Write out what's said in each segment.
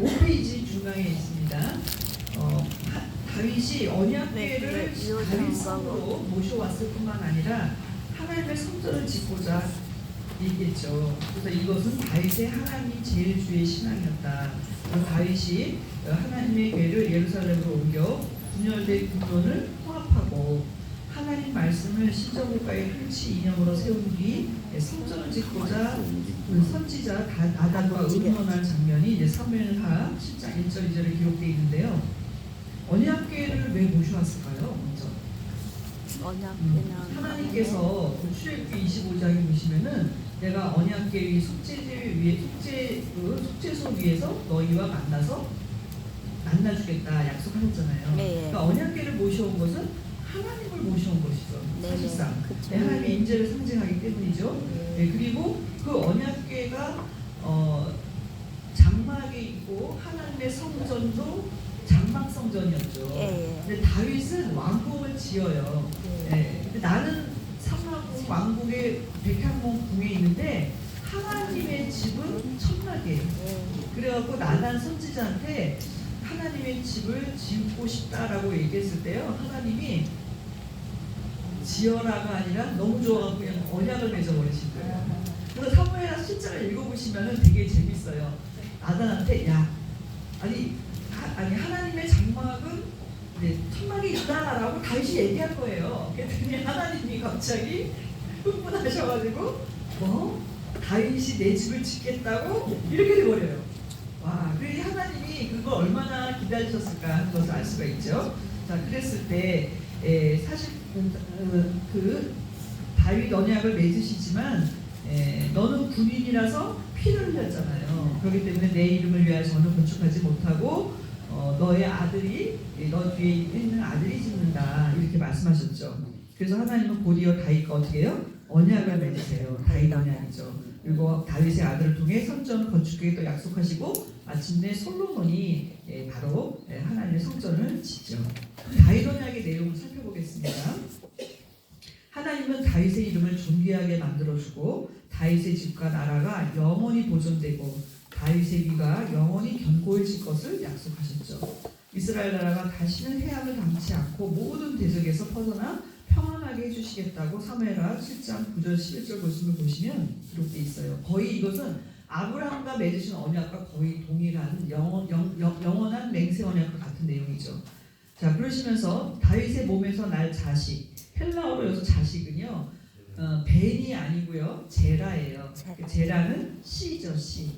5페이지 중앙에 있습니다. 다윗이 언약궤를 다윗 성으로 모셔왔을 뿐만 아니라 하나님의 성전을 짓고자 있겠죠. 그래서 이것은 다윗의 하나님이 제일 주의 신앙이었다. 다윗이 하나님의 궤를 예루살렘으로 옮겨 분열된 군원을 통합하고 하나님 말씀을 신정국가의 한치 이념으로 세운 뒤 성전을 짓고자 선지자 나단과 의논할 장면이 이제 사무엘하 7장 1절 2절에 기록되어 있는데요. 언약궤를 왜 모셔왔을까요? 먼저 하나님께서 출애굽기 25장에 보시면은 내가 언약궤 위 속죄소 위에서 너희와 만나주겠다 약속하셨잖아요. 그러니까 언약궤를 모셔온 것은 하나님을 모셔온 것이죠. 사실상 하나님의 인재를 상징하기 때문이죠. 그리고 그 언약궤가 장막에 있고 하나님의 성전도 장막 성전이었죠. 근데 다윗은 왕궁을 지어요. 근데 나는 삼왕궁 왕궁의 백향문 궁에 있는데 하나님의 집은 천막에. 그래갖고 나단 선지자한테 하나님의 집을 짓고 싶다라고 얘기했을 때요, 하나님이 지어라가 아니라 너무 좋아하고 그냥 언약을 맺어버리신 거예요. 그래서 사무엘하 7장을 읽어보시면 되게 재밌어요. 나단한테 아니 하나님의 장막은 천막이 있다라고 다윗이 얘기한 거예요. 그랬더니 하나님이 갑자기 흥분하셔가지고 다윗이 내 집을 짓겠다고 이렇게 돼버려요. 와, 그래 하나님이 그걸 얼마나 기다리셨을까 하는 것을 알 수가 있죠. 자, 그랬을 때 사실 그 다윗 언약을 맺으시지만 너는 군인이라서 피를 흘렸잖아요. 그렇기 때문에 내 이름을 위하여 저는 건축하지 못하고 너의 아들이 너 뒤에 있는 아들이 짓는다 이렇게 말씀하셨죠. 그래서 하나님은 곧이어 다윗과 어떻게 해요? 언약을 맺으세요. 다윗 언약이죠. 그리고 다윗의 아들을 통해 성전을 건축하기도 약속하시고 마침내 솔로몬이 바로 하나님의 성전을 짓죠. 다윗 언약의 내용을 살펴보겠습니다. 하나님은 다윗의 이름을 존귀하게 만들어주고 다윗의 집과 나라가 영원히 보존되고 다윗의 위가 영원히 견고해질 것을 약속하셨죠. 이스라엘 나라가 다시는 해악을 당치 않고 모든 대적에서 벗어나 평안하게 해주시겠다고 사무엘하 7장 9절 11절 말씀을 보시면 기록되어 있어요. 거의 이것은 아브라함과 맺으신 언약과 거의 동일한 영원한 맹세 언약과 같은 내용이죠. 자, 그러시면서 다윗의 몸에서 날 자식, 헬라어로 여기서 자식은요 벤이 아니고요 제라예요. 제라는 씨죠, 씨.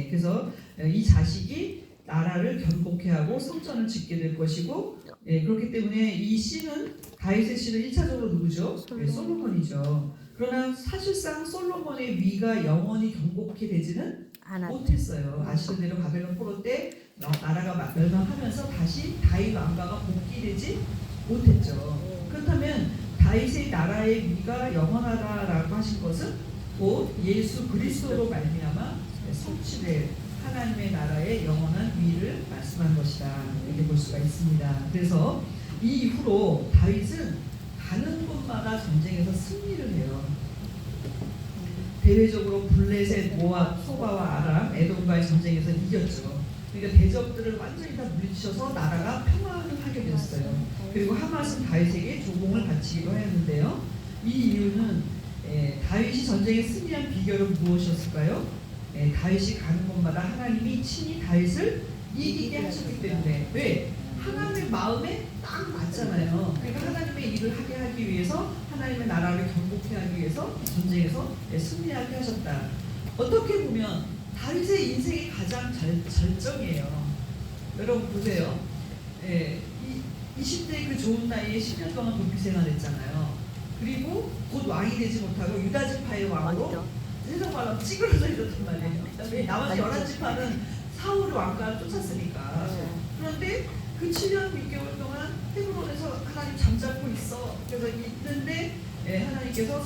그래서 이 자식이 나라를 견고케 하고 성전을 짓게 될 것이고, 그렇기 때문에 이 씨는 다윗의 씨는 1차적으로 누구죠? 솔로몬이죠. 그러나 사실상 솔로몬의 위가 영원히 견고케 되지는 못했어요. 아시는 대로 바벨론 포로 때 나라가 멸망하면서 다시 다윗 왕가가 복귀되지 못했죠. 그렇다면 다윗의 나라의 위가 영원하다라고 하신 것은 곧 예수 그리스도로 말미암아 성취될 하나님의 나라의 영원한 위를 말씀한 것이다 이렇게 볼 수가 있습니다. 그래서 이 이후로 다윗은 가는 곳마다 전쟁에서 승리를 해요. 대외적으로 블레셋, 모압, 소바와 아람, 에돔과의 전쟁에서 이겼죠. 그러니까 대적들을 완전히 다 물리치셔서 나라가 평화를 하게 됐어요. 그리고 하맛은 다윗에게 조공을 바치기도 하였는데요. 이 이유는 다윗이 전쟁에 승리한 비결은 무엇이었을까요? 다윗이 가는 곳마다 하나님이 친히 다윗을 이기게 하셨기 때문에. 왜? 하나님의 마음에 딱 맞잖아요. 그러니까 하나님의 일을 하게 하기 위해서 하나님의 나라를 견고케 하기 위해서 전쟁에서 승리하게 하셨다. 어떻게 보면 다윗의 인생이 가장 절정이에요. 여러분 보세요. 20대 그 좋은 나이에 10년 동안 도피 생활했잖아요. 그리고 곧 왕이 되지 못하고 유다 지파의 왕으로 세상 말로 찌그러져 있었단 말이에요. 그다음에 나머지 11지파는 사울 왕가를 쫓았으니까. 그런데 그 7년 6개월 동안 헤브론에서 하나님 잠자고 있어. 그래서 있는데 하나님께서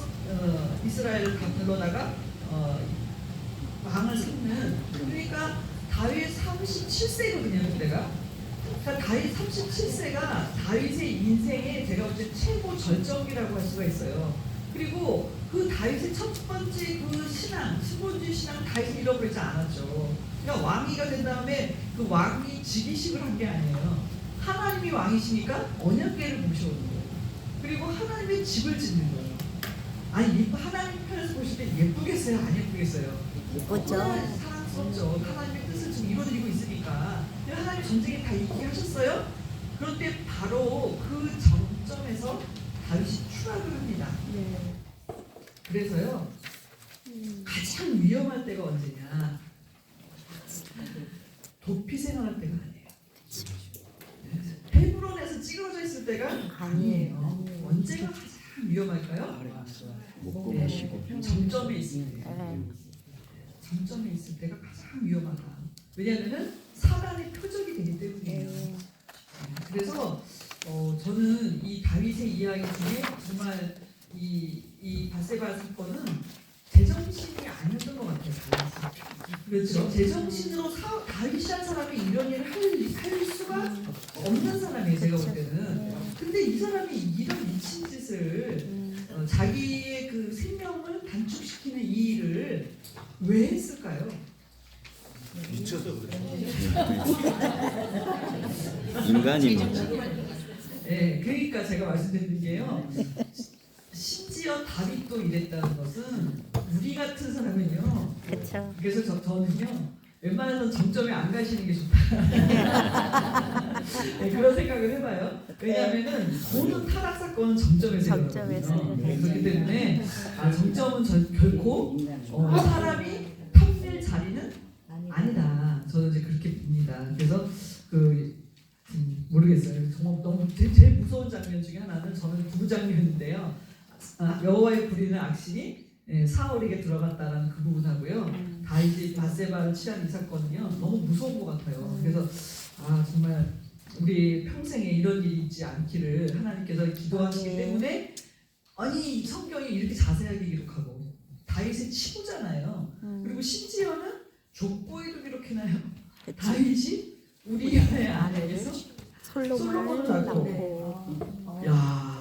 이스라엘을 불러다가 왕을 삼는. 그러니까 다윗 37세거든요 그때가. 그러니까 다윗 37세가 다윗의 인생의 제가 볼 때 최고 절정이라고 할 수가 있어요. 그리고 그 다윗의 첫 번째 그 신앙, 신본주의 신앙 다윗이 잃어버리지 않았죠. 그러니까 왕이가 된 다음에 그 왕이 즉위식을 한 게 아니에요. 하나님이 왕이시니까 언약궤를 모셔오는 거예요. 그리고 하나님의 집을 짓는 거예요. 아니 하나님 편에서 보실 때 예쁘겠어요? 안 예쁘겠어요? 예쁘죠. 사랑스럽죠. 하나님의 뜻을 지금 이루어드리고 있으니까. 하나님 전쟁에 다 이기게 하셨어요. 그런데 바로 그 정점에서 다윗이 추락을 합니다. 네. 그래서요 가장 위험할 때가 언제냐? 도피 생활할 때가 아니에요. 헤브론에서 찌그러져 있을 때가 아니에요. 언제가 가장 위험할까요? 네, 정점에 있을 때. 정점에 있을 때가 가장 위험하다. 왜냐하면 사단의 표적이 되기 때문이에요. 그래서 저는 이 다윗의 이야기 중에 정말 이 바세바 사건은 제정신이 아니었던 것 같아요. 그렇죠. 제정신으로 다윗이라는 사람이 이런 일을 할 수가 없는 사람이에요. 제가 볼 때는. 근데 이 사람이 이런 미친 짓을 자기의 그 생명을 단축시키는 이 일을 왜 했을까요? 미쳐서 그래. 인간이 네, 그러니까 제가 말씀드리는 게요. 심지어 다윗도 이랬다는 것은 우리 같은 사람은요. 그렇죠. 그래서 저는요. 웬만해서 정점에 안 가시는 게 좋다. 네, 그런 생각을 해봐요. 왜냐하면은 모든 타락 사건은 정점에서 일어나거든요. 네, 그렇기 때문에 정점은 결코 사람이 탐낼 자리는 아니다. 저는 이제 그렇게 봅니다. 그래서 모르겠어요. 정말 너무 제일 무서운 장면 중에 하나는 저는 두 장면인데요. 여호와의 부리는 악신이 사울에게 들어갔다라는 그 부분하고요. 다윗이 바세바를 취한 이 사건은요 너무 무서운 것 같아요. 그래서 정말 우리 평생에 이런 일이 있지 않기를 하나님께서 기도하시기 때문에 아니 성경이 이렇게 자세하게 기록하고 다윗의 치부잖아요. 그리고 심지어는 족보에도 기록해놔요. 다윗이 우리 아내에서 솔로몬을 낳고. 야.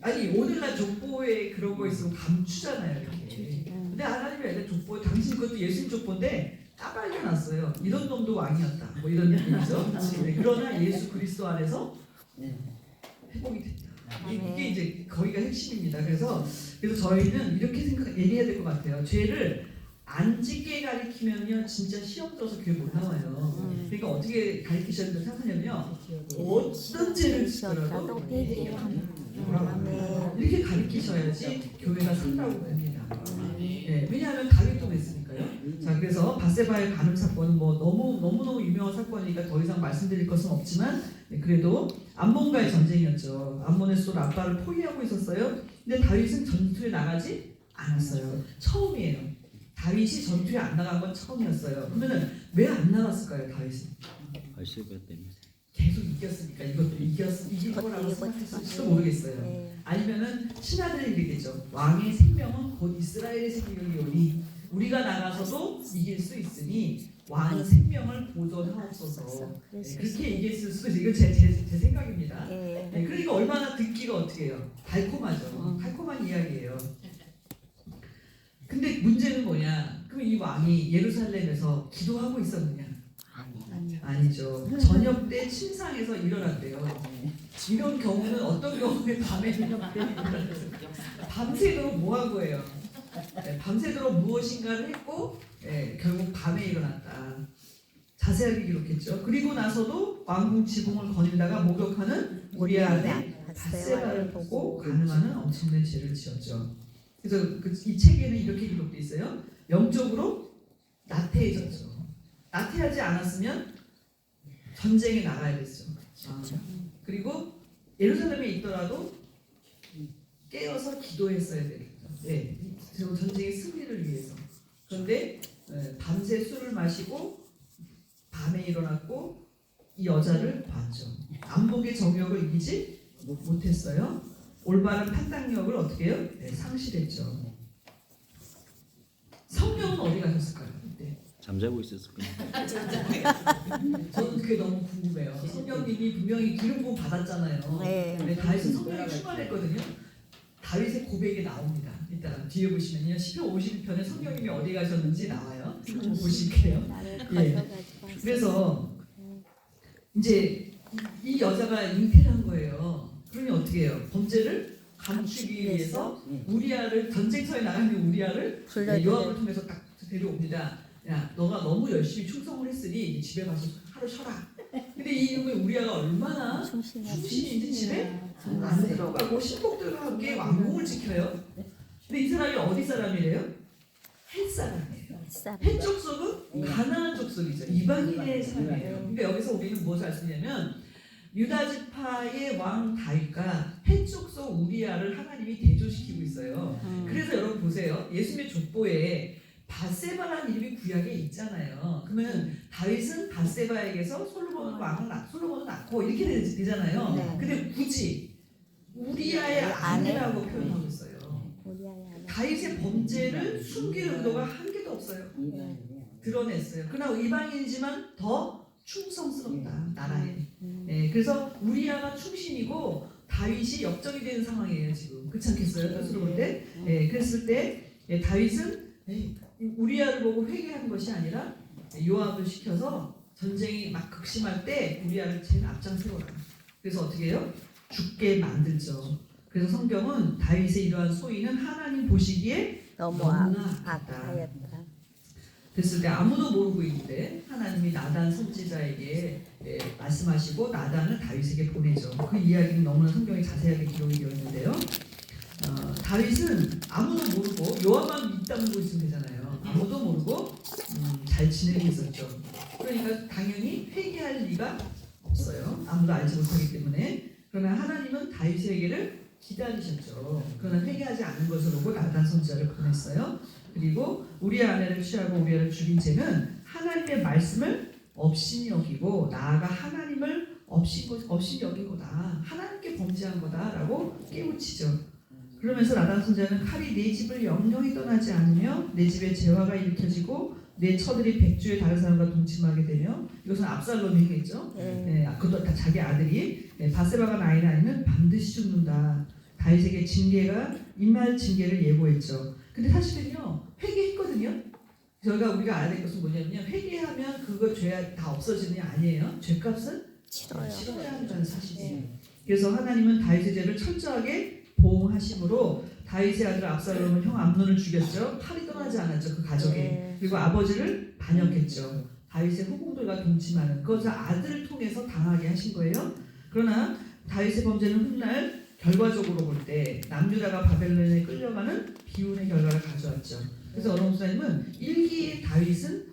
아니 오늘날 족보에 그런 거 있으면 감추잖아요 이렇게. 근데 하나님이 원래 족보에 당신 것도 예수님 족보인데 까발려놨어요. 이런 놈도 왕이었다. 뭐 이런 얘기죠. 네, 그러나 예수 그리스도 안에서 회복이 됐다. 이게 이제 거기가 핵심입니다. 그래서 저희는 이렇게 얘기해야 될 것 같아요. 죄를 안 짓게 가리키면요 진짜 시험 들어서 교회 못 나와요. 그러니까 어떻게 가리키셨는지 생각하냐면요 어떤 죄를 짓더라도 이렇게 가르치셔야지 교회가 산다고 봅니다. 네, 왜냐하면 다윗도 그랬으니까요. 자, 그래서 바세바의 간음 사건은 뭐 너무너무 유명한 사건이니까 더 이상 말씀드릴 것은 없지만 그래도 암몬과의 전쟁이었죠. 암몬의 쏠 아빠를 포위하고 있었어요. 근데 다윗은 전투에 나가지 않았어요. 처음이에요. 다윗이 전투에 안 나간 건 처음이었어요. 그러면은 왜 안 나갔을까요, 다윗은? 바세바 때문에. 계속 이겼으니까 이것도 이길 거라고 생각했을지도 모르겠어요. 아니면은 신하들이 이르겠죠. 왕의 생명은 곧 이스라엘의 생명이오니 우리가 나가서도 이길 수 있으니 왕의 생명을 보존하옵소서. 그렇게 얘기했을 수도 있어요. 이건 제 생각입니다. 그러니까 얼마나 듣기가 어떻게 해요? 달콤하죠. 달콤한 이야기예요. 근데 문제는 뭐냐? 그럼 이 왕이 예루살렘에서 기도하고 있었느냐? 아니죠. 저녁 때 침상에서 일어났대요. 이런 경우는 어떤 경우에 밤에 일어났대요? 밤새도록 뭐 하고 해요? 밤새도록 무엇인가를 했고 결국 밤에 일어났다. 자세하게 기록했죠. 그리고 나서도 왕궁 지붕을 거닐다가 목욕하는 우리아 아내 바세바를 보고 간음하는 엄청난 죄를 지었죠. 그래서 이 책에는 이렇게 기록돼 있어요. 영적으로 나태해졌죠. 나태하지 않았으면 전쟁에 나가야 됐죠. 그리고 예루살렘에 있더라도 깨어서 기도했어야 되겠죠. 네, 전쟁의 승리를 위해서. 그런데 밤새 술을 마시고 밤에 일어났고 이 여자를 봤죠. 안목의 정욕을 이기지 못했어요. 올바른 판단력을 어떻게 해요? 상실했죠. 성령은 어디 가셨을까요? 잠자고 있었을 거예요. 저는 그게 너무 궁금해요. 성령님이 분명히 기름 부음 받았잖아요. 다윗은 성령이 충만했거든요. 다윗의 고백이 나옵니다. 이따 뒤에 보시면요. 시편 52편에 성경님이 어디 가셨는지 나와요. 보실게요. 예. 그래서 이제 이 여자가 잉태를 한 거예요. 그러니 어떻게 해요? 범죄를 감추기 위해서 우리아를 전쟁터에 나가는 우리아를 요압을 통해서 딱 데려옵니다. 야, 너가 너무 열심히 충성을 했으니 집에 가서 하루 쉬어라. 근데 이 이름의 우리아가 얼마나 충신인지 집에 안 들어가고 신복들과 함께 왕궁을 지켜요. 근데 이 사람이 어디 사람이래요? 헷 사람이에요. 헷 족속은 가나안 족속이죠. 이방인의 사람이에요. 그러니까 여기서 우리는 무엇을 알 수 있냐면 유다 지파의 왕 다윗과 헷 족속 우리아를 하나님이 대조시키고 있어요. 그래서 여러분 보세요. 예수님의 족보에 바세바라는 이름이 구약에 있잖아요. 그러면 다윗은 바세바에게서 솔로몬을 낳고 이렇게 되잖아요. 네. 근데 굳이 우리아의 아내라고 표현하고 있어요. 다윗의 범죄를 숨길 의도가 한 개도 없어요. 드러냈어요. 그러나 이방인이지만 더 충성스럽다 나라에. 네, 그래서 우리아가 충신이고 다윗이 역적이 되는 상황이에요 지금. 그렇지 않겠어요? 뜻으로 볼 때. 네, 그랬을 때 다윗은 우리아를 보고 회개한 것이 아니라 요압을 시켜서 전쟁이 막 극심할 때 우리아를 제일 앞장세워라. 그래서 어떻게 해요? 죽게 만들죠. 그래서 성경은 다윗의 이러한 소위는 하나님 보시기에 너무나 악하다. 그랬을 때 아무도 모르고 있는데 하나님이 나단 선지자에게 말씀하시고 나단을 다윗에게 보내죠. 그 이야기는 너무나 성경에 자세하게 기록이 되어 있는데요. 다윗은 아무도 모르고 요압만 입다물고 있으면 되잖아요. 아무도 모르고 잘 지내고 있었죠. 그러니까 당연히 회개할 리가 없어요. 아무도 알지 못하기 때문에. 그러나 하나님은 다윗의 회개를 기다리셨죠. 그러나 회개하지 않은 것을 보고 나단 선지자를 보냈어요. 그리고 우리의 아내를 취하고 우리를 죽인 죄는 하나님의 말씀을 업신이 여기고 나아가 하나님을 업신이 여긴 거다. 하나님께 범죄한 거다라고 깨우치죠. 그러면서 나단 선지자는 칼이 내 집을 영영히 떠나지 않으며 내 집에 재화가 일으켜지고 내 처들이 백주의 다른 사람과 동침하게 되며 이것은 압살롬이 했겠죠. 그것도 다 자기 아들이 바세바가 낳은 아이는 반드시 죽는다. 다윗에게 징계가 임할 징계를 예고했죠. 근데 사실은요 회개했거든요. 우리가 알아야 될 것은 뭐냐면요 회개하면 그거 죄 다 없어지는 게 아니에요. 죄값은 치러야 한다는 사실이에요. 그래서 하나님은 다윗의 죄를 철저하게 보응하심으로 다윗의 아들 압살롬은 형 암논을 죽였죠. 칼이 떠나지 않았죠. 그 가족에. 그리고 아버지를 반역했죠. 다윗의 후궁들과 동침하는 그것을 아들을 통해서 당하게 하신 거예요. 그러나 다윗의 범죄는 훗날 결과적으로 볼 때 남유다가 바벨론에 끌려가는 비운의 결과를 가져왔죠. 그래서 어느 목사님은 1기의 다윗은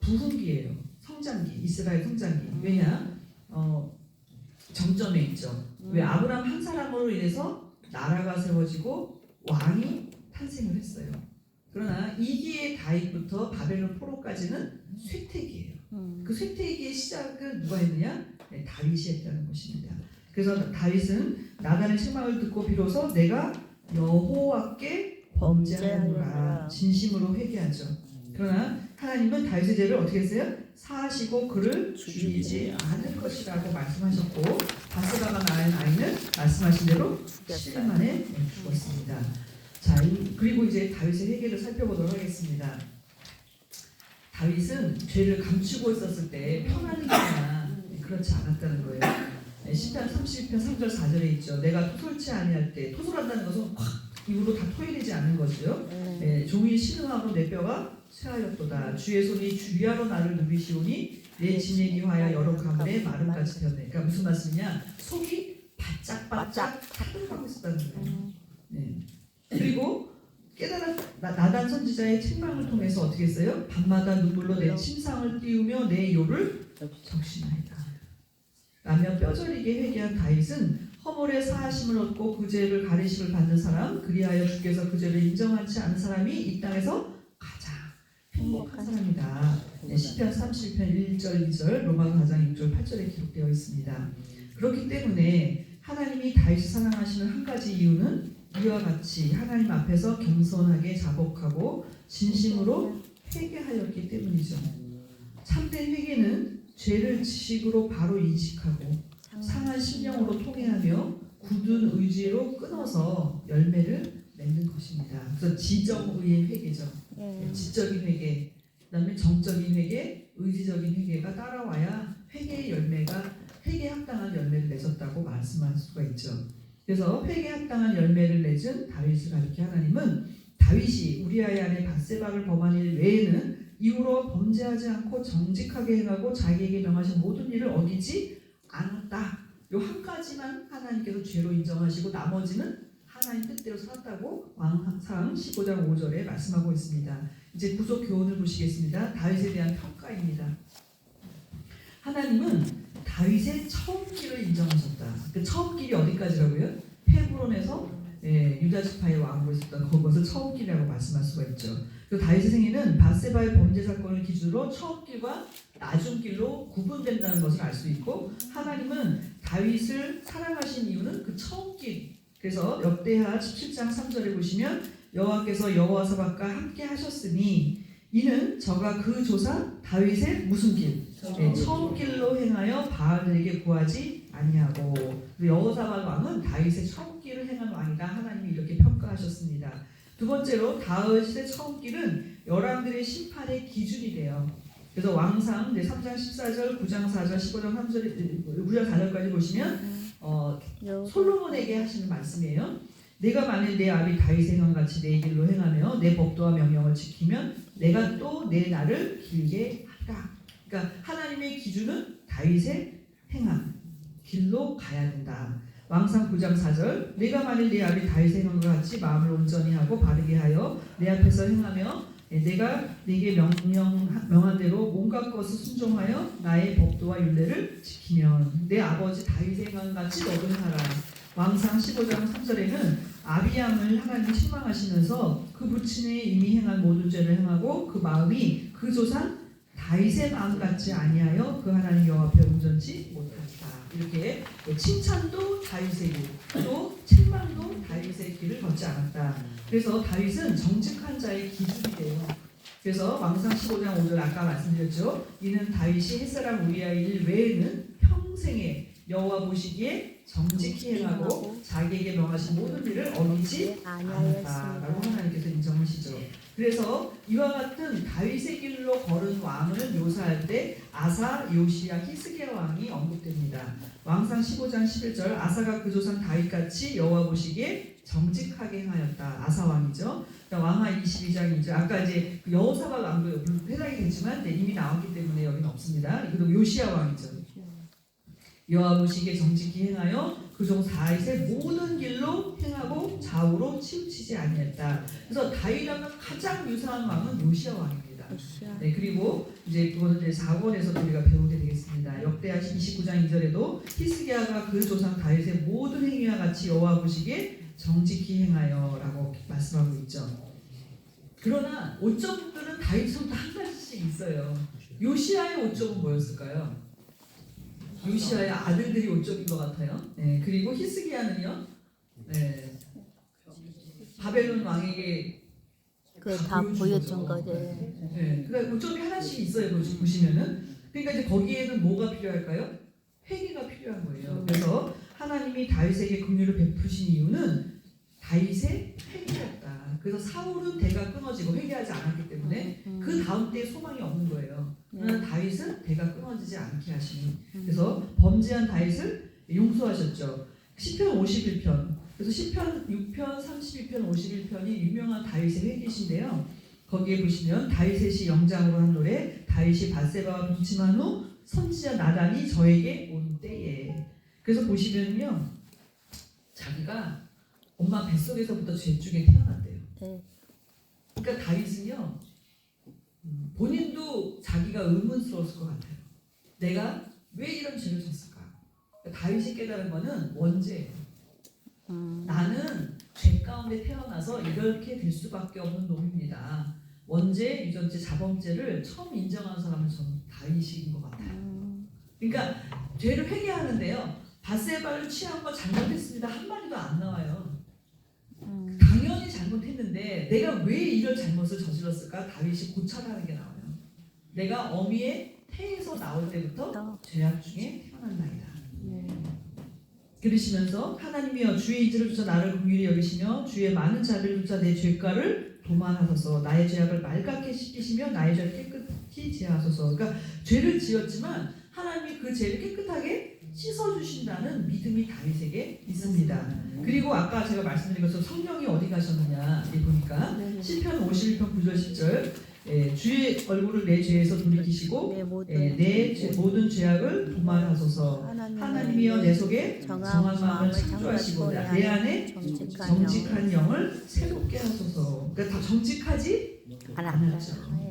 부흥기예요. 성장기, 이스라엘 성장기. 왜냐? 정점에 있죠. 왜 아브라함 한 사람으로 인해서 나라가 세워지고 왕이 탄생을 했어요. 그러나 2기의 다윗부터 바벨론 포로까지는 쇠퇴기예요. 그 쇠퇴기의 시작을 누가 했느냐? 다윗이 했다는 것입니다. 그래서 다윗은 나단의 책망을 듣고 비로소 내가 여호와께 범죄하노라 진심으로 회개하죠. 그러나 하나님은 다윗의 죄를 어떻게 했어요? 사하시고 그를 죽이지 않을 것이라고 말씀하셨고 바세바가 낳은 아이는 말씀하신 대로 7일 만에 죽었습니다. 자, 그리고 이제 다윗의 회개를 살펴보도록 하겠습니다. 다윗은 죄를 감추고 있었을 때 편안히 있거나 그렇지 않았다는 거예요. 시편 32편 3절 4절에 있죠. 내가 토설치 아니할 때 토설한다는 것은 확 입으로 다 토해내지 않는 거죠. 종이 신음하고 내 뼈가 쇠하였도다. 주의 손이 주위하러 나를 누비시오니 내 지내기 하여 여러 가물에 마름같이 되었네. 그러니까 무슨 말씀이냐? 속이 바짝바짝 타들어가고 있었다는 거예요. 그리고 깨달아 나단 선지자의 책망을 통해서 어떻게 했어요? 밤마다 눈물로 내 침상을 띄우며 내 요를 적신하이다. 라며 뼈저리게 회개한 다윗은 허물의 사하심을 얻고 그 죄를 가리심을 받는 사람, 그리하여 주께서 그 죄를 인정하지 않은 사람이 이 땅에서 가장 행복한 사람이다. 시편 31편 1절 2절 로마서 4장 6절 8절에 기록되어 있습니다. 그렇기 때문에 하나님이 다윗을 사랑하시는 한 가지 이유는 이와 같이 하나님 앞에서 겸손하게 자복하고 진심으로 회개하였기 때문이죠. 참된 회개는 죄를 지식으로 바로 인식하고 상한 심령으로 통회하며 굳은 의지로 끊어서 열매를 맺는 것입니다. 그래서 지정의의 회개죠. 지적인 회개, 그다음에 정적인 회개, 의지적인 회개가 따라와야 회개의 열매가 회개에 합당한 열매를 맺었다고 말씀할 수가 있죠. 그래서 회개에 합당한 열매를 맺은 다윗을 가리켜 하나님은 다윗이 우리아의 아내 밧세바를 범한 일 외에는 이후로 범죄하지 않고 정직하게 행하고 자기에게 명하신 모든 일을 어기지 않았다. 요 한 가지만 하나님께서 죄로 인정하시고 나머지는 하나님 뜻대로 살았다고 왕상 15장 5절에 말씀하고 있습니다. 이제 구속 교훈을 보시겠습니다. 다윗에 대한 평가입니다. 하나님은 다윗의 처음 길을 인정하셨다. 그 처음 길이 어디까지라고요? 헤브론에서 유다 지파의 왕으로 있었던 그것을 처음 길이라고 말씀할 수가 있죠. 그리고 다윗의 생애는 밧세바의 범죄 사건을 기준으로 처음 길과 나중 길로 구분된다는 것을 알 수 있고 하나님은 다윗을 사랑하신 이유는 그 처음 길. 그래서 역대하 17장 3절에 보시면 여호와께서 여호와사밧과 함께 하셨으니 이는 저가 그 조상 다윗의 무슨 길? 처음 길로 행하여 바알들에게 구하지 아니하고 여호사밧 왕은 다윗의 처음 길을 행한 왕이다. 하나님이 이렇게 평가하셨습니다. 두 번째로 다윗의 처음 길은 열왕들의 심판의 기준이 돼요. 그래서 왕상 3장 14절, 9장 4절, 15장 3절, 9장 4절까지 보시면 솔로몬에게 하시는 말씀이에요. 내가 만일 내 아비 다윗의 행함같이 내 길로 행하며 내 법도와 명령을 지키면 내가 또 내 날을 길게 하리라. 그러니까 하나님의 기준은 다윗의 행함, 길로 가야 된다. 왕상 9장 4절 내가 만일 내 아비 다윗의 행함과 같이 마음을 온전히 하고 바르게 하여 내 앞에서 행하며 내가 네게 명한 대로 온갖 것을 순종하여 나의 법도와 율례를 지키면 내 아버지 다윗의 행함같이 너도 행하라. 왕상 15장 3절에는 아비암을 하나님이 책망하시면서 그 부친에 이미 행한 모든 죄를 행하고 그 마음이 그 조상 다윗의 마음 같지 아니하여 그 하나님 여호와 앞에 온전치 못하다. 이렇게 칭찬도 다윗의 길, 또 책망도 다윗의 길을 걷지 않았다. 그래서 다윗은 정직한 자의 기준이 돼요. 그래서 왕상 15장 5절 아까 말씀드렸죠. 이는 다윗이 햇사람 우리아의 일 외에는 평생에 여호와 보시기에 정직히 행하고 자기에게 명하신 모든 일을 어기지 않았다라고 하나님께서 인정하시죠. 그래서 이와 같은 다윗의 길로 걸은 왕을 묘사할 때 아사, 요시야, 히스기야 왕이 언급됩니다. 왕상 15장 11절 아사가 그 조상 다윗같이 여호와 보시기에 정직하게 행하였다. 아사 왕이죠. 왕하 22장 2절 아까 이제 여호사밧 왕도 해당이 됐지만 이미 나왔기 때문에 여기는 없습니다. 그리고 요시야 왕이죠. 여호와 보시기에 정직히 행하여 그 종 다윗의 모든 길로 행하고 좌우로 치우치지 아니했다. 그래서 다윗과 가장 유사한 왕은 요시야 왕입니다. 네, 그리고 이제 그거는 이제 4권에서 우리가 배우게 되겠습니다. 역대하 29장 2절에도 히스기야가 그 조상 다윗의 모든 행위와 같이 여호와 보시기에 정직히 행하여라고 말씀하고 있죠. 그러나 오점들은 다윗부터 한 가지씩 있어요. 요시야의 오점은 뭐였을까요? 요시야의 아들들이 오점인 것 같아요. 네, 그리고 히스기야는요, 네, 바벨론 왕에게 다 보여준 거죠. 네, 그러니까 오점이 하나씩 있어요. 보시면은. 그러니까 이제 거기에는 뭐가 필요할까요? 회개가 필요한 거예요. 그래서 하나님이 다윗에게 긍휼을 베푸신 이유는 다윗의 회개였다. 그래서 사울은 대가 끊어지고 회개하지 않았기 때문에 그 다음 때에 소망이 없는 거예요. 그러나 다윗은 대가 끊어지지 않게 하시니 그래서 범죄한 다윗을 용서하셨죠. 시편 51편 그래서 시편 6편, 32편, 51편이 유명한 다윗의 회개신데요. 거기에 보시면 다윗의 시 영장으로 한 노래 다윗이 밧세바와 동침한 후 선지자 나단이 저에게 온 때에 그래서 보시면요 자기가 엄마 뱃속에서부터 죄 중에 태어났대요. 그러니까 다윗은요 본인도 자기가 의문스러웠을 것 같아요. 내가 왜 이런 죄를 졌을까? 그러니까 다윗이 깨달은 거는 원죄예요. 나는 죄 가운데 태어나서 이렇게 될 수밖에 없는 놈입니다. 원죄, 유전죄, 자범죄를 처음 인정한 사람은 저는 다윗인 것 같아요. 그러니까 죄를 회개하는데요. 밧세바를 취한 거 잘못했습니다. 한 마디도 안 나와요. 당연히 잘못했는데 내가 왜 이런 잘못을 저질렀을까? 다윗이 고찰하는 게 나와요. 내가 어미의 태에서 나올 때부터 죄악 중에 태어난 나이다. 그러시면서 하나님이여 주의 인지를 쫓아 나를 긍휼히 여기시며 주의 많은 자비를 쫓아 내 죄가를 도만하소서. 나의 죄악을 말갛게 씻기시며 나의 죄를 깨끗이 제하소서. 그러니까 죄를 지었지만 하나님이 그 죄를 깨끗하게 씻어주신다는 믿음이 다윗에게 있습니다. 그리고 아까 제가 말씀드린 것처럼 성령이 어디 가셨느냐 보니까 시편 51편 9절 10절 주의 얼굴을 내 죄에서 돌이키시고 내 모든 죄악을 도말하소서. 하나님이여 내 속에 정한 마음을 창조하시고 내 안에 정직한 영을 새롭게 하소서. 그러니까 다 정직하지 않았죠.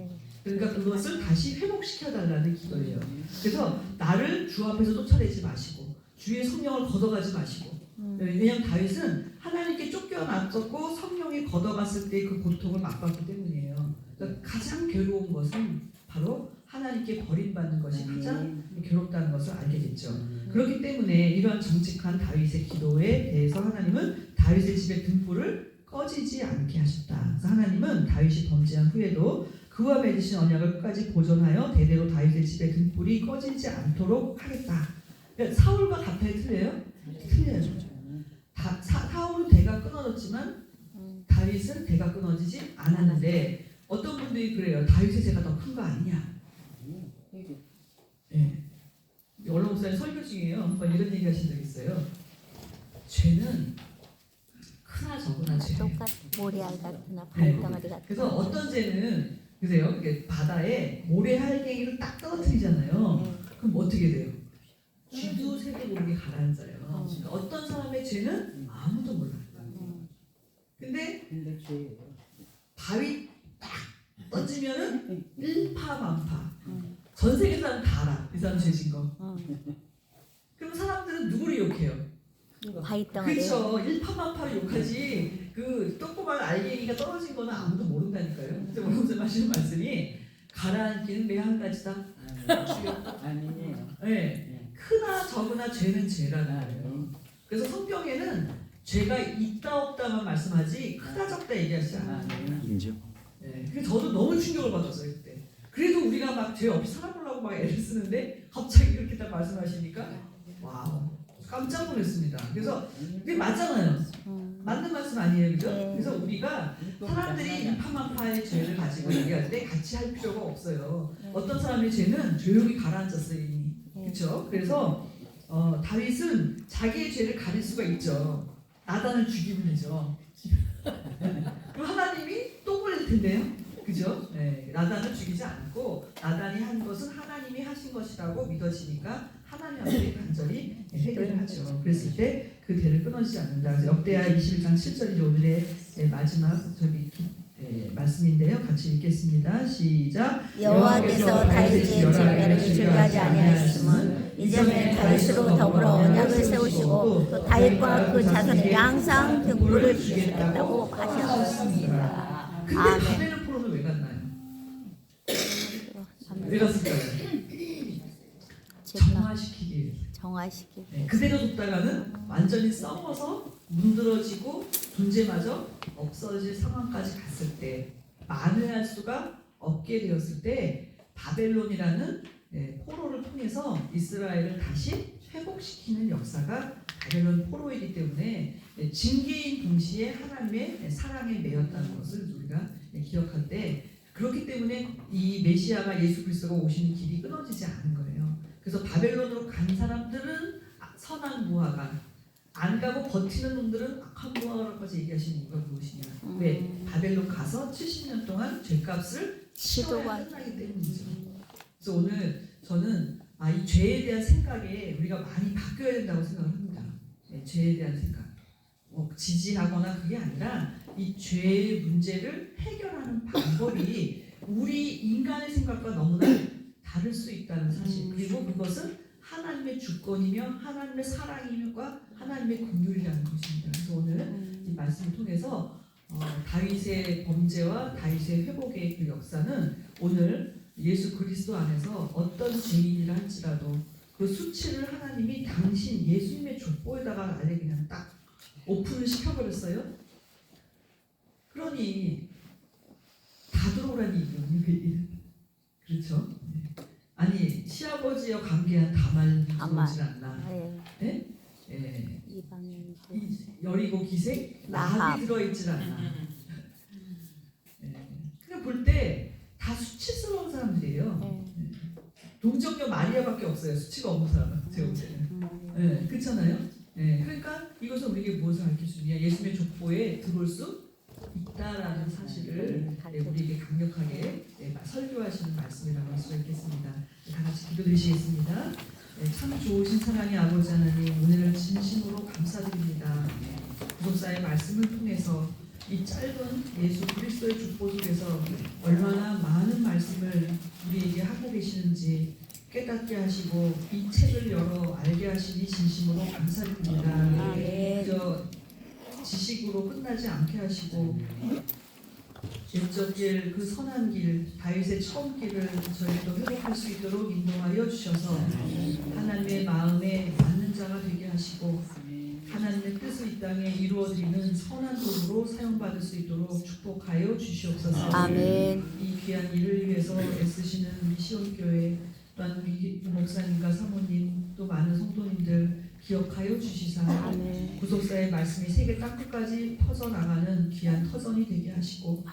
그러니까 그것을 다시 회복시켜달라는 기도예요. 그래서 나를 주 앞에서 쫓아내지 마시고 주의 성령을 걷어가지 마시고 왜냐하면 다윗은 하나님께 쫓겨났었고 성령이 걷어갔을 때 그 고통을 맛봤기 때문이에요. 그러니까 가장 괴로운 것은 바로 하나님께 버림받는 것이 가장 괴롭다는 것을 알게 됐죠. 그렇기 때문에 이러한 정직한 다윗의 기도에 대해서 하나님은 다윗의 집의 등불을 꺼지지 않게 하셨다. 그래서 하나님은 다윗이 범죄한 후에도 그와 맺으신 언약을 끝까지 보존하여 대대로 다윗의 집의 등불이 꺼지지 않도록 하겠다. 그러니까 사울과 다윗이 틀려요? 틀려요. 사울은 대가 끊어졌지만 다윗은 대가 끊어지지 않았는데 어떤 분들이 그래요. 다윗의 죄가 더 큰 거 아니냐. 네. 언론 목사님 설교 중에요. 한번 이런 얘기 하신 적 있어요. 죄는 크나 적으나 죄예요. 똑같 모래알 같으나 발덩어리 같은. 그래서 어떤 죄는 그래요. 바다에 모래알갱이를 딱 떨어뜨리잖아요. 그럼 어떻게 돼요? 쥐도 새도 모르게 가라앉아요. 그러니까 어떤 사람의 죄는 아무도 몰라요. 근데 바위 딱 던지면은 일파만파. 전 세계 사람 다 알아. 이 사람 죄진 거. 그럼 사람들은 누구를 욕해요? 바위덩어리. 그렇죠. 일파만파를 욕하지. 그 조그만 알갱이가 떨어진 거는 아무도 모른다니까요. 근데 오늘 하시는 말씀이 가라앉기는 매 한 가지다. 아니에요. 네. 크나 적으나 죄는 죄라는 거예요. 그래서 성경에는 죄가 있다 없다만 말씀하지 크다 적다 얘기하지 않아요. 인정. 네. 그래서 저도 너무 충격을 받았어요 그때. 그래도 우리가 막 죄 없이 살아보려고 막 애를 쓰는데 갑자기 이렇게 딱 말씀하시니까 와우 깜짝 놀랐습니다. 그래서 그게 맞잖아요. 맞는 말씀 아니에요, 그죠? 그래서 우리가 사람들이 일파만파의 죄를 가지고 얘기할 때 같이 할 필요가 없어요. 어떤 사람의 죄는 조용히 가라앉았어요 이미. 그렇죠? 그래서 다윗은 자기의 죄를 가릴 수가 있죠. 나단을 죽이면 되죠. 그럼 하나님이 또 보낼 텐데요. 그죠? 네, 나단을 죽이지 않고 나단이 한 것은 하나님이 하신 것이라고 믿어지니까 하나님한테 간절히 해결을 하죠. 그랬을 때 그 대를 끊어지지 않는다. 그래서 역대하 21장 7절이 오늘의 마지막 말씀인데요. 같이 읽겠습니다. 시작. 여호와께서 다윗의 죄를 즐겨하지 아니하였음은 이전에 다윗으로 더불어 언약을 세우시고 또 다윗과 그 자손에 항상 등불을 주시겠다고 하셨습니다. 근데 바벨론 포로는 왜 갔나요? 왜 갔을까요? 정화시키기 위해서. 정화시키기. 네, 그대로 뒀다가는 완전히 썩어서 문드러지고 존재마저 없어질 상황까지 갔을 때 만회할 수가 없게 되었을 때 바벨론이라는 포로를 통해서 이스라엘을 다시 회복시키는 역사가 바벨론 포로이기 때문에 징계인 동시에 하나님의 사랑에 매였다는 것을 우리가 기억할 때 그렇기 때문에 이 메시아가 예수 그리스도가 오시는 길이 끊어지지 않은 거예요. 그래서 바벨론으로 간 사람들은 선한 무화과, 안 가고 버티는 놈들은 악한 무화과라고까지 얘기하시는 이유가 무엇이냐? 왜? 바벨론 가서 70년 동안 죄값을 치러야 끝나기 때문이죠. 그래서 오늘 저는 이 죄에 대한 생각에 우리가 많이 바뀌어야 된다고 생각합니다. 죄에 대한 생각. 지지하거나 그게 아니라 이 죄의 문제를 해결하는 방법이 우리 인간의 생각과 너무나 다를 수 있다는 사실. 그리고 그것은 하나님의 주권이며 하나님의 사랑이며 하나님의 긍휼이라는 것입니다. 그래서 오늘 이 말씀을 통해서 다윗의 범죄와 다윗의 회복의 그 역사는 오늘 예수 그리스도 안에서 어떤 죄인이라 할지라도 그 수치를 하나님이 당신 예수님의 족보에다가 아예 그냥 딱 오픈을 시켜버렸어요. 그러니 다 들어오라니 이게 그렇죠? 아니 시아버지와 관계한 다말이 들어오질 않나? 네? 이방인 이 여리고 기생 라합. 라합이 들어있질 않아. 그냥 볼 때 다 수치스러운 사람들이에요. 네. 동정녀 마리아밖에 없어요. 수치가 없는 사람은 제가 볼 때는. 그렇잖아요. 그러니까 이것은 우리에게 무엇을 가르쳐 주느냐? 예수님의 족보에 들어올 수 있다라는 사실을 우리에게 강력하게 설교하시는 말씀이라고 할 수가 있겠습니다. 다 같이 기도드리시겠습니다. 참 좋으신 사랑의 아버지 하나님, 오늘은 진심으로 감사드립니다. 구속사의 말씀을 통해서 이 짧은 예수 그리스도의 족보 속에서 얼마나 많은 말씀을 우리에게 하고 계시는지 깨닫게 하시고 이 책을 열어 알게 하시니 진심으로 감사드립니다. 그저 지식으로 끝나지 않게 하시고 옛적 길, 그 선한 길, 다윗의 처음 길을 저희도 회복할 수 있도록 인도하여 주셔서 하나님의 마음에 맞는 자가 되게 하시고 하나님의 뜻을 이 땅에 이루어드리는 선한 도구로 사용받을 수 있도록 축복하여 주시옵소서. 아멘. 이 귀한 일을 위해서 애쓰시는 미시온교회 또한 우리 목사님과 사모님 또 많은 성도님들 기억하여 주시사 아멘. 구속사의 말씀이 세계 땅끝까지 퍼져나가는 귀한 터전이 되게 하시고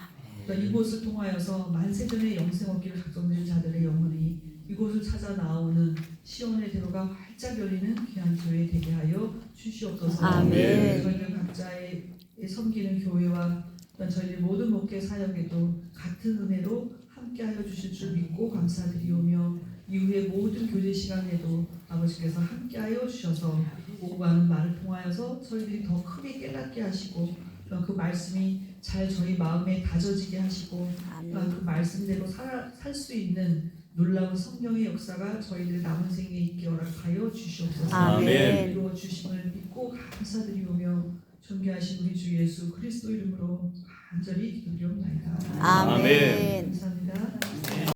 또 이곳을 통하여서 만세전의 영생 얻기를 작정된 자들의 영혼이 이곳을 찾아 나오는 시온의 대로가 활짝 열리는 귀한 교회 되게 하여 주시옵소서. 아멘. 저희들 각자의 섬기는 교회와 또한 저희들 모든 목회 사역에도 같은 은혜로 함께하여 주실 줄 믿고 감사드리오며 이후의 모든 교제 시간에도 아버지께서 함께하여 주셔서 오고 가는 말을 통하여서 저희들이 더 크게 깨닫게 하시고 또한 그 말씀이 잘 저희 마음에 다져지게 하시고 또한 그 말씀대로 살 수 있는 놀라운 성령의 역사가 저희들의 남은 생에 있게 허락하여 주시옵소서. 아멘. 이루어 주심을 믿고 감사드리오며 존귀하신 우리 주 예수 그리스도 이름으로 간절히 기도드리옵나이다. 아멘. 감사합니다.